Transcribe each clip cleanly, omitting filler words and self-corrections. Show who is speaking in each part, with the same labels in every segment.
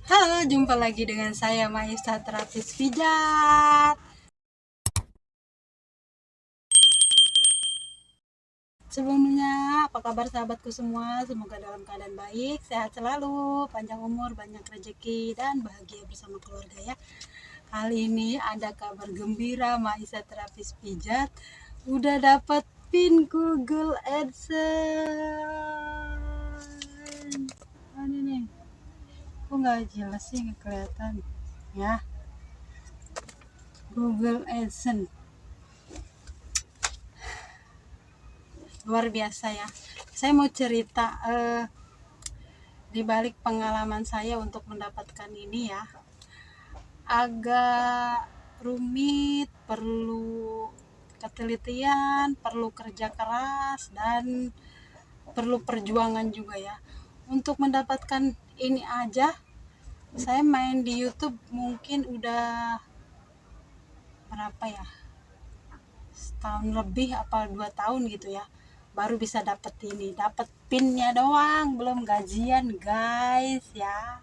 Speaker 1: Halo, jumpa lagi dengan saya Maisa Terapis Pijat. Sebelumnya, apa kabar sahabatku semua? Semoga dalam keadaan baik, sehat selalu, panjang umur, banyak rezeki, dan bahagia bersama keluarga ya. Kali ini ada kabar gembira Maisa Terapis Pijat udah dapat pin Google AdSense. Ini nih, kok nggak jelas sih, nggak kelihatan ya. Google AdSense luar biasa ya. Saya mau cerita di balik pengalaman saya untuk mendapatkan ini ya. Agak rumit, perlu ketelitian, perlu kerja keras, dan perlu perjuangan juga ya. Untuk mendapatkan ini aja, saya main di YouTube mungkin udah berapa ya, setahun lebih apa 2 tahun gitu ya, baru bisa dapet ini, dapet pinnya doang, belum gajian guys ya.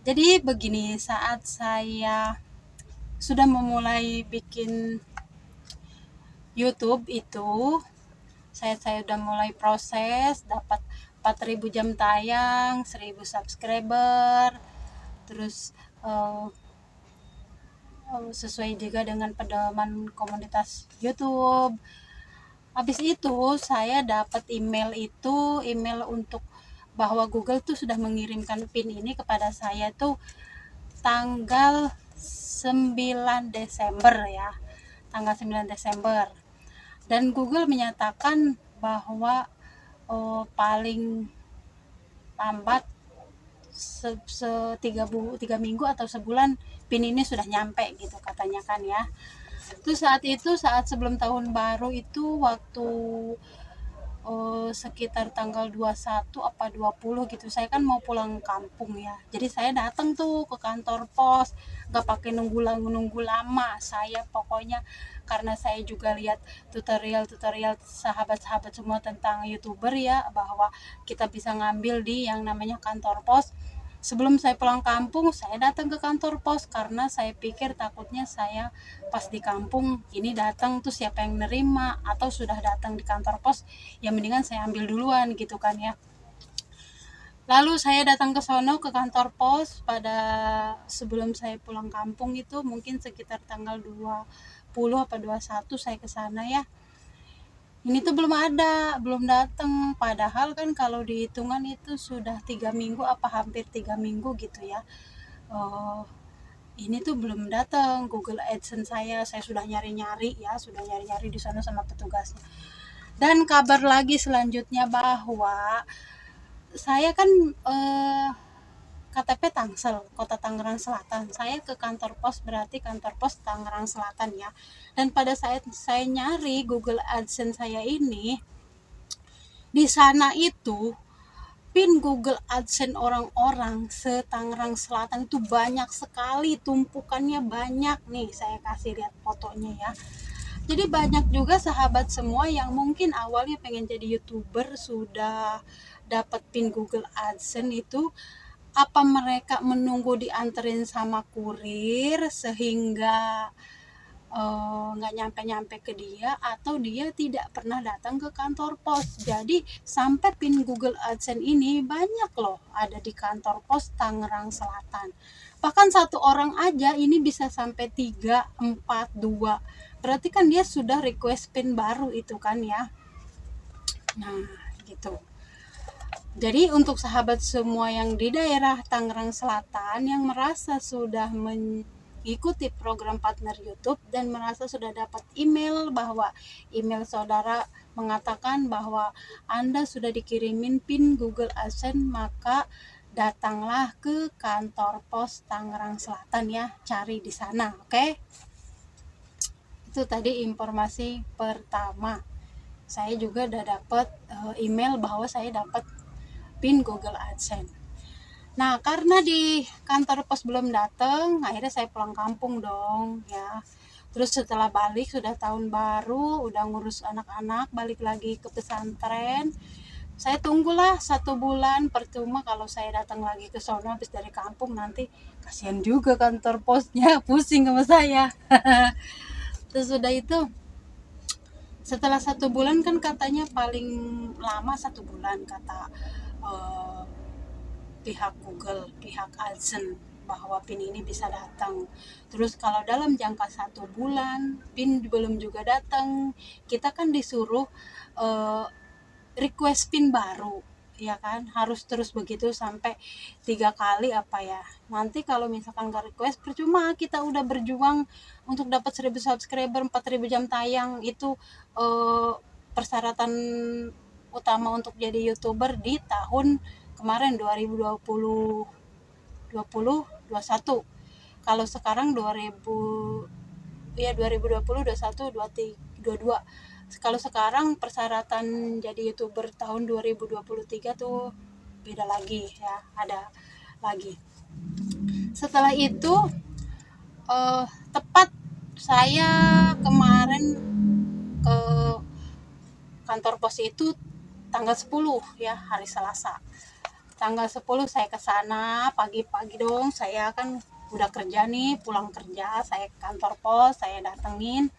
Speaker 1: Jadi begini, saat saya sudah memulai bikin YouTube itu, saya udah mulai proses dapat 4.000 jam tayang, 1.000 subscriber, terus sesuai juga dengan pedoman komunitas YouTube. Habis itu saya dapat email untuk bahwa Google tuh sudah mengirimkan pin ini kepada saya tuh tanggal 9 Desember ya. Tanggal 9 Desember. Dan Google menyatakan bahwa paling lambat 3 minggu atau sebulan pin ini sudah nyampe gitu katanya kan ya. Terus saat sebelum tahun baru itu waktu sekitar tanggal 21 apa 20 gitu, saya kan mau pulang kampung ya. Jadi saya datang tuh ke kantor pos, gak pakai nunggu lama. Saya pokoknya karena saya juga lihat tutorial sahabat-sahabat semua tentang YouTuber ya, bahwa kita bisa ngambil di yang namanya kantor pos. Sebelum saya pulang kampung, saya datang ke kantor pos karena saya pikir takutnya saya pas di kampung ini datang tuh siapa yang nerima, atau sudah datang di kantor pos, ya mendingan saya ambil duluan gitu kan ya. Lalu saya datang ke sono ke kantor pos pada sebelum saya pulang kampung itu mungkin sekitar tanggal 20 apa 21 saya ke sana ya. Ini tuh belum datang, padahal kan kalau dihitungan itu sudah 3 minggu apa hampir 3 minggu gitu ya. Ini tuh belum datang Google AdSense saya sudah nyari-nyari ya, di sana sama petugasnya. Dan kabar lagi selanjutnya bahwa saya kan KTP Tangsel, Kota Tangerang Selatan. Saya ke kantor pos, berarti kantor pos Tangerang Selatan ya. Dan pada saat saya nyari Google AdSense saya ini, di sana itu pin Google AdSense orang-orang se-Tangerang Selatan itu banyak sekali, tumpukannya banyak nih. Saya kasih lihat fotonya ya. Jadi banyak juga sahabat semua yang mungkin awalnya pengen jadi YouTuber, sudah dapat pin Google AdSense itu, apa mereka menunggu dianterin sama kurir sehingga nggak nyampe-nyampe ke dia, atau dia tidak pernah datang ke kantor pos. Jadi sampai pin Google AdSense ini banyak loh ada di kantor pos Tangerang Selatan. Bahkan satu orang aja ini bisa sampai 3, 4, 2. Berarti kan dia sudah request pin baru itu kan ya. Nah gitu. Jadi untuk sahabat semua yang di daerah Tangerang Selatan yang merasa sudah mengikuti program partner YouTube dan merasa sudah dapat email bahwa email saudara mengatakan bahwa Anda sudah dikirimin pin Google AdSense, maka datanglah ke kantor pos Tangerang Selatan ya, cari di sana, oke? Itu tadi informasi pertama. Saya juga udah dapat email bahwa saya dapat pin Google AdSense. Nah, karena di kantor pos belum datang, akhirnya saya pulang kampung dong ya. Terus setelah balik sudah tahun baru, udah ngurus anak-anak, balik lagi ke pesantren. Saya tunggulah 1 bulan, percuma kalau saya datang lagi ke sono habis dari kampung, nanti kasihan juga kantor posnya pusing sama saya. Terus sudah itu, setelah 1 bulan kan katanya paling lama 1 bulan kata eh, pihak Google, pihak AdSense, bahwa PIN ini bisa datang. Terus kalau dalam jangka 1 bulan PIN belum juga datang, kita kan disuruh eh, request PIN baru, ya kan, harus terus begitu sampai 3 kali apa ya. Nanti kalau misalkan nggak request, percuma kita udah berjuang untuk dapat 1.000 subscriber, 4.000 jam tayang, itu persyaratan utama untuk jadi youtuber di tahun kemarin 2020 21. Kalau sekarang 2000, ya 2020 21 23 22. Kalau sekarang persyaratan jadi youtuber tahun 2023 tuh beda lagi ya, ada lagi. Setelah itu tepat saya kemarin ke kantor pos itu tanggal 10 ya, hari Selasa. Tanggal 10 saya ke sana pagi-pagi dong, saya kan udah kerja nih, pulang kerja saya ke kantor pos, saya datengin,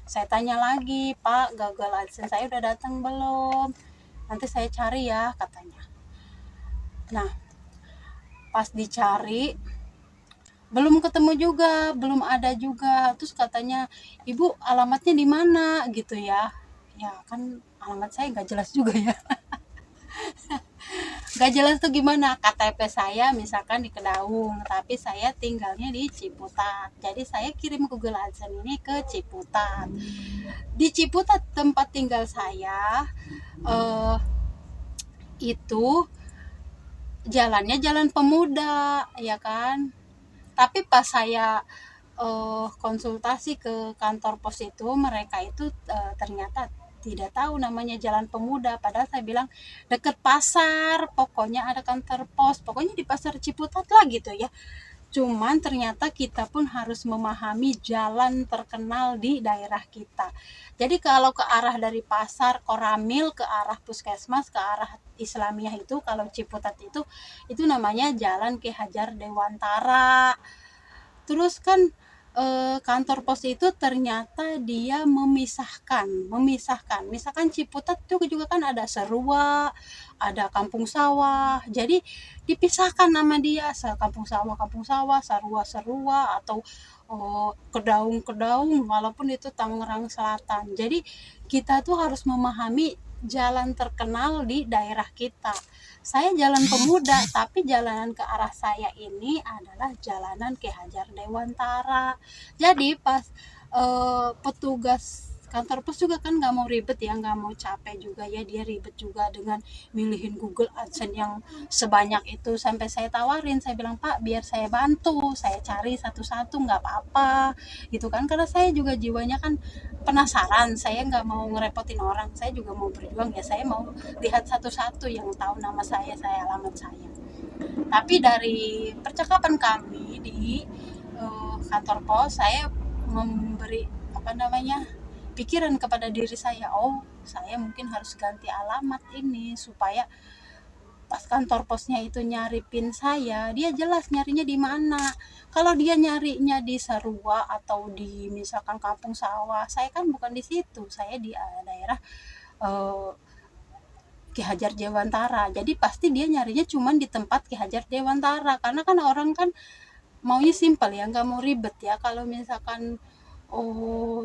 Speaker 1: saya tanya lagi, Pak, gagal AdSense saya udah datang belum, nanti saya cari ya katanya. Nah, pas dicari belum ketemu juga, belum ada juga. Terus katanya, ibu alamatnya di mana gitu ya. Ya kan alamat saya nggak jelas juga ya. Nggak jelas tuh gimana, KTP saya misalkan di Kedaung, tapi saya tinggalnya di Ciputat, jadi saya kirim Google AdSense ini ke Ciputat. Di Ciputat tempat tinggal saya itu jalannya jalan pemuda, ya kan. Tapi pas saya konsultasi ke kantor pos itu, mereka itu ternyata tidak tahu namanya jalan pemuda, padahal saya bilang deket pasar, pokoknya ada kantor pos, pokoknya di pasar Ciputat lah gitu ya. Cuman ternyata kita pun harus memahami jalan terkenal di daerah kita. Jadi kalau ke arah dari pasar Koramil ke arah Puskesmas ke arah Islamiyah itu, kalau Ciputat itu namanya Jalan Ki Hajar Dewantara. Terus kan kantor pos itu ternyata dia memisahkan. Misalkan Ciputat itu juga kan ada Serua, ada Kampung Sawah. Jadi dipisahkan nama dia, Kampung Sawah, Serua, atau Kedaung, walaupun itu Tangerang Selatan. Jadi kita tuh harus memahami jalan terkenal di daerah kita. Saya jalan pemuda, tapi jalanan ke arah saya ini adalah jalanan Ki Hajar Dewantara. Jadi pas petugas kantor pos juga kan nggak mau ribet ya, nggak mau capek juga ya, dia ribet juga dengan milihin Google AdSense yang sebanyak itu. Sampai saya tawarin, saya bilang, Pak, biar saya bantu, saya cari satu-satu, nggak apa-apa gitu kan, karena saya juga jiwanya kan penasaran, saya nggak mau ngerepotin orang, saya juga mau berjuang ya, saya mau lihat satu-satu yang tahu nama saya alamat saya. Tapi dari percakapan kami di kantor pos, saya memberi apa namanya pikiran kepada diri saya, oh saya mungkin harus ganti alamat ini supaya pas kantor posnya itu nyari PIN saya, dia jelas nyarinya di mana. Kalau dia nyarinya di Serua atau di misalkan Kampung Sawah, saya kan bukan di situ, saya di daerah eh, Ki Hajar Dewantara. Jadi pasti dia nyarinya cuma di tempat Ki Hajar Dewantara, karena kan orang kan maunya simpel ya, nggak mau ribet ya. Kalau misalkan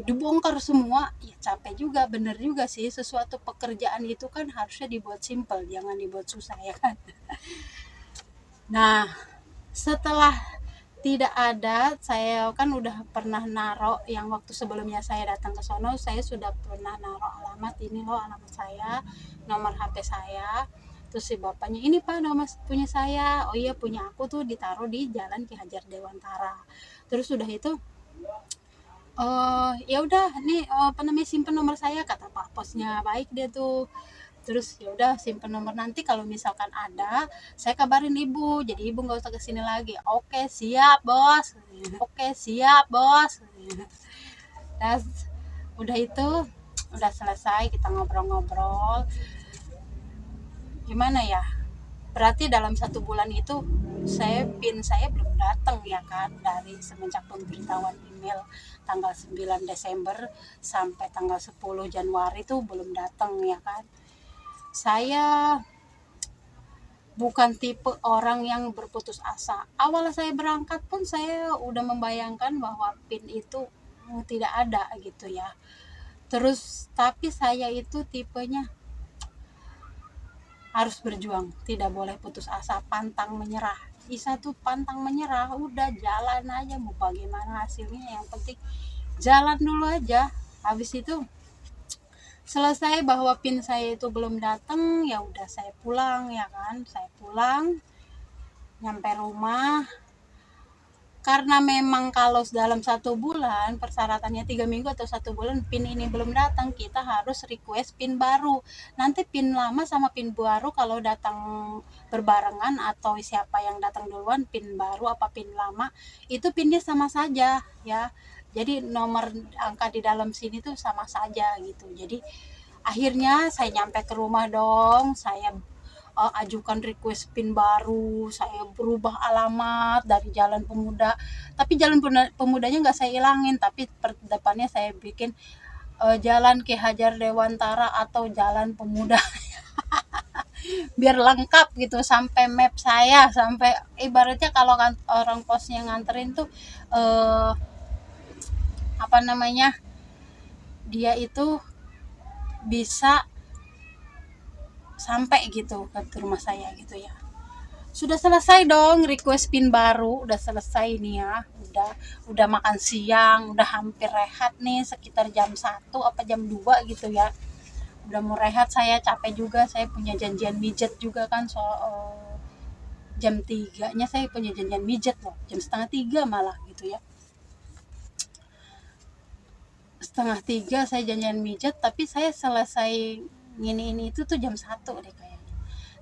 Speaker 1: dibongkar semua, ya capek juga, bener juga sih, sesuatu pekerjaan itu kan harusnya dibuat simpel, jangan dibuat susah ya kan. Nah, setelah tidak ada, saya kan udah pernah naro yang waktu sebelumnya saya datang ke sono, saya sudah pernah naro alamat, ini loh alamat saya, nomor HP saya. Terus si bapaknya, ini Pak nomor punya saya. Oh iya, punya aku tuh ditaruh di Jalan Ki Hajar Dewantara. Terus udah itu, ya udah nih, apa namanya, simpen nomor saya, kata Pak Posnya, baik dia tuh. Terus ya udah simpen nomor, nanti kalau misalkan ada saya kabarin ibu, jadi ibu nggak usah kesini lagi. Oke siap bos, oke siap bos. Dan udah itu, udah selesai kita ngobrol-ngobrol. gimana ya, berarti dalam 1 bulan itu PIN saya belum datang ya kan, dari semenjak pemberitahuan email tanggal 9 Desember sampai tanggal 10 Januari itu belum datang ya kan. Saya bukan tipe orang yang berputus asa. Awal saya berangkat pun saya udah membayangkan bahwa PIN itu tidak ada gitu ya. Terus tapi saya itu tipenya harus berjuang, tidak boleh putus asa, pantang menyerah. Isa tuh pantang menyerah, udah jalan aja, mau bagaimana hasilnya, yang penting jalan dulu aja. Habis itu selesai bahwa PIN saya itu belum datang, ya udah saya pulang ya kan. Saya pulang, nyampe rumah, karena memang kalau dalam 1 bulan persyaratannya 3 minggu atau 1 bulan PIN ini belum datang, kita harus request PIN baru. Nanti PIN lama sama PIN baru kalau datang berbarengan, atau siapa yang datang duluan, PIN baru apa PIN lama, itu PINnya sama saja ya. Jadi nomor angka di dalam sini tuh sama saja gitu. Jadi akhirnya saya nyampe ke rumah dong, saya ajukan request PIN baru, saya berubah alamat dari Jalan Pemuda, tapi Jalan Pemudanya nggak saya hilangin, tapi depannya saya bikin Jalan Ki Hajar Dewantara atau Jalan Pemuda. Biar lengkap gitu, sampai map saya, sampai ibaratnya kalau kan orang posnya nganterin tuh apa namanya, dia itu bisa sampai gitu ke rumah saya gitu ya. Sudah selesai dong request PIN baru, udah selesai nih ya, udah makan siang, udah hampir rehat nih, sekitar jam 1 apa jam 2 gitu ya. Udah mau rehat, saya capek juga, saya punya janjian mijet juga kan, jam 3-nya saya punya janjian mijet loh, jam setengah 3 malah gitu ya. Setengah 3 saya janjian mijet, tapi saya selesai ini itu tuh jam 1 deh kayaknya.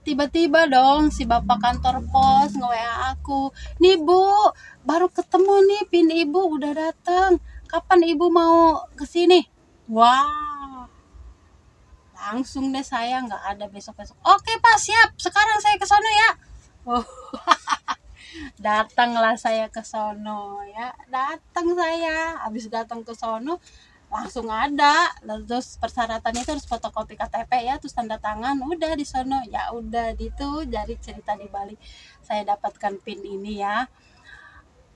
Speaker 1: Tiba-tiba dong si bapak kantor pos nge-WA aku, nih bu, baru ketemu nih PIN ibu udah datang, kapan ibu mau kesini? Wah, langsung deh saya, nggak ada besok-besok. Oke pak, siap, sekarang saya ke sono ya. Oh, datanglah saya ke sono ya, datang saya, habis datang ke sono langsung ada, terus persyaratannya itu harus fotokopi KTP ya, terus tanda tangan, udah di sono. Ya udah gitu, jadi cerita di balik saya dapatkan PIN ini ya.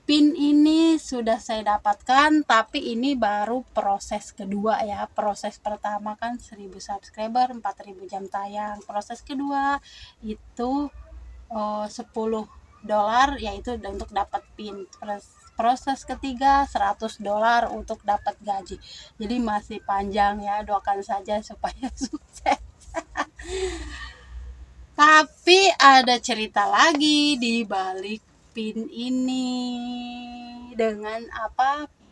Speaker 1: PIN ini sudah saya dapatkan, tapi ini baru proses kedua ya. Proses pertama kan 1000 subscriber, 4000 jam tayang. Proses kedua itu $10, yaitu untuk dapat PIN. Proses ketiga $100 untuk dapat gaji. Jadi masih panjang ya, doakan saja supaya sukses. Tapi ada cerita lagi di balik PIN ini, dengan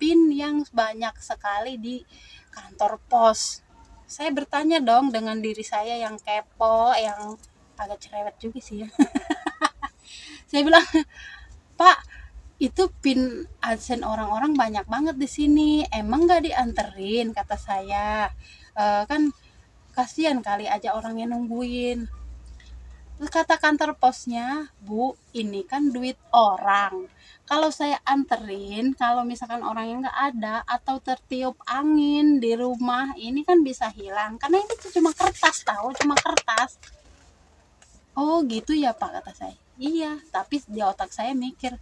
Speaker 1: PIN yang banyak sekali di kantor pos. Saya bertanya dong dengan diri saya yang kepo, yang agak cerewet juga sih ya. Saya bilang, Pak, itu PIN AdSense orang-orang banyak banget di sini, emang nggak dianterin, kata saya. Kan kasihan kali aja orang yang nungguin. Terus kata kantor posnya, Bu, ini kan duit orang, kalau saya anterin, kalau misalkan orang yang nggak ada atau tertiup angin di rumah, ini kan bisa hilang, karena ini tuh cuma kertas, tahu, cuma kertas. Oh gitu ya Pak, kata saya. Iya, tapi di otak saya mikir,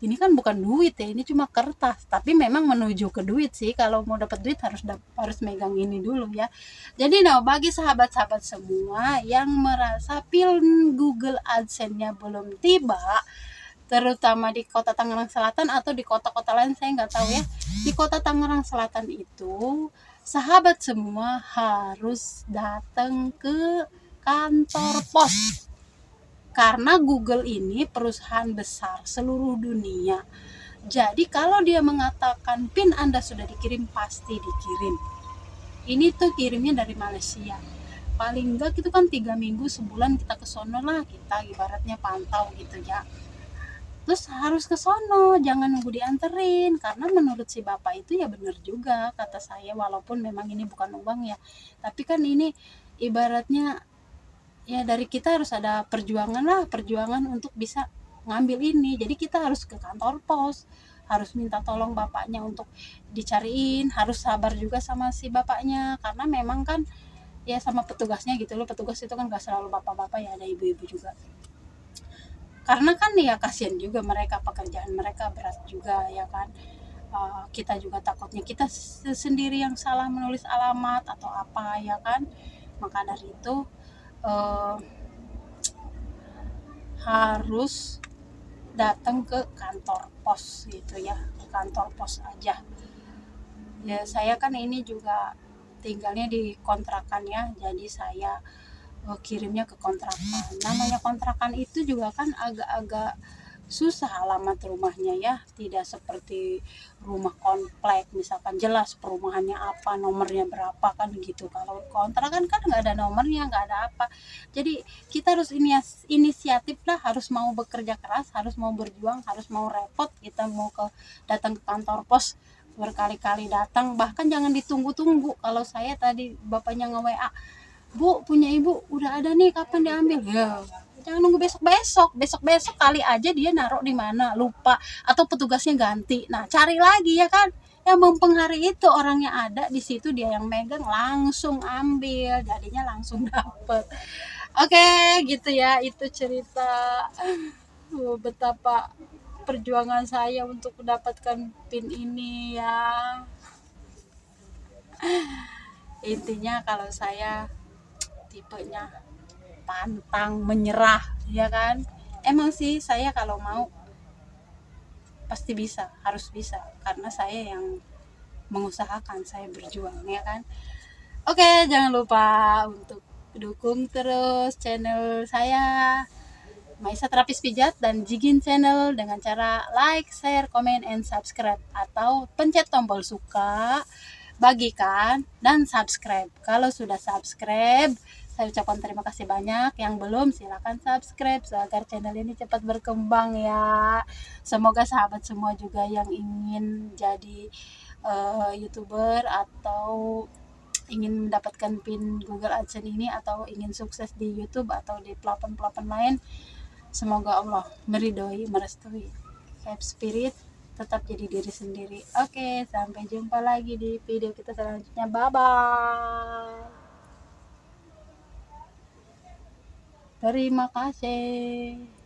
Speaker 1: ini kan bukan duit ya, ini cuma kertas. Tapi memang menuju ke duit sih, kalau mau dapat duit harus megang ini dulu ya. Jadi bagi sahabat-sahabat semua yang merasa PIN Google AdSense-nya belum tiba, terutama di kota Tangerang Selatan atau di kota-kota lain saya nggak tahu ya. Di kota Tangerang Selatan itu, sahabat semua harus datang ke kantor pos, karena Google ini perusahaan besar seluruh dunia. Jadi kalau dia mengatakan PIN Anda sudah dikirim, pasti dikirim. Ini tuh kirimnya dari Malaysia. Paling enggak itu kan 3 minggu sebulan kita ke sono lah, kita ibaratnya pantau gitu ya. Terus harus ke sono, jangan nunggu dianterin, karena menurut si bapak itu ya benar juga kata saya, walaupun memang ini bukan uang ya. Tapi kan ini ibaratnya ya dari kita harus ada perjuangan lah, perjuangan untuk bisa ngambil ini. Jadi kita harus ke kantor pos, harus minta tolong bapaknya untuk dicariin, harus sabar juga sama si bapaknya, karena memang kan ya sama petugasnya gitu loh. Petugas itu kan gak selalu bapak-bapak ya, ada ibu-ibu juga, karena kan ya kasihan juga mereka, pekerjaan mereka berat juga ya kan. Kita juga takutnya kita sendiri yang salah menulis alamat atau apa ya kan. Maka dari itu uh, harus datang ke kantor pos gitu ya, ke kantor pos aja. Ya saya kan ini juga tinggalnya di kontrakan ya, jadi saya kirimnya ke kontrakan. Namanya kontrakan itu juga kan agak-agak susah alamat rumahnya ya, tidak seperti rumah komplek misalkan jelas perumahannya apa, nomornya berapa kan gitu. Kalau kontrakan kan nggak ada nomornya, nggak ada apa. Jadi kita harus inisiatif lah, harus mau bekerja keras, harus mau berjuang, harus mau repot, kita mau datang ke kantor pos berkali-kali datang, bahkan jangan ditunggu-tunggu. Kalau saya tadi bapaknya nge-WA, Bu, punya ibu udah ada nih, kapan diambil? Ya, jangan nunggu besok-besok. Besok-besok kali aja dia naruh di mana, lupa, atau petugasnya ganti. Nah, cari lagi ya kan. Yang mempengaruhi itu orangnya ada di situ, dia yang megang langsung ambil, jadinya langsung dapet. Oke, gitu ya. Itu cerita betapa perjuangan saya untuk mendapatkan PIN ini ya. Intinya kalau saya tipenya pantang menyerah ya kan. Emang sih saya kalau mau pasti bisa, harus bisa, karena saya yang mengusahakan, saya berjuang ya kan. Oke, jangan lupa untuk dukung terus channel saya, Maisa Terapis Pijat dan Jigin Channel, dengan cara like, share, comment, and subscribe, atau pencet tombol suka, bagikan, dan subscribe. Kalau sudah subscribe, saya ucapkan terima kasih banyak. Yang belum, silakan subscribe agar channel ini cepat berkembang ya. Semoga sahabat semua juga yang ingin jadi YouTuber atau ingin mendapatkan PIN Google AdSense ini, atau ingin sukses di YouTube atau di platform-platform lain, semoga Allah meridhoi, merestui. Have spirit, tetap jadi diri sendiri. Oke, sampai jumpa lagi di video kita selanjutnya. Bye bye. Terima kasih.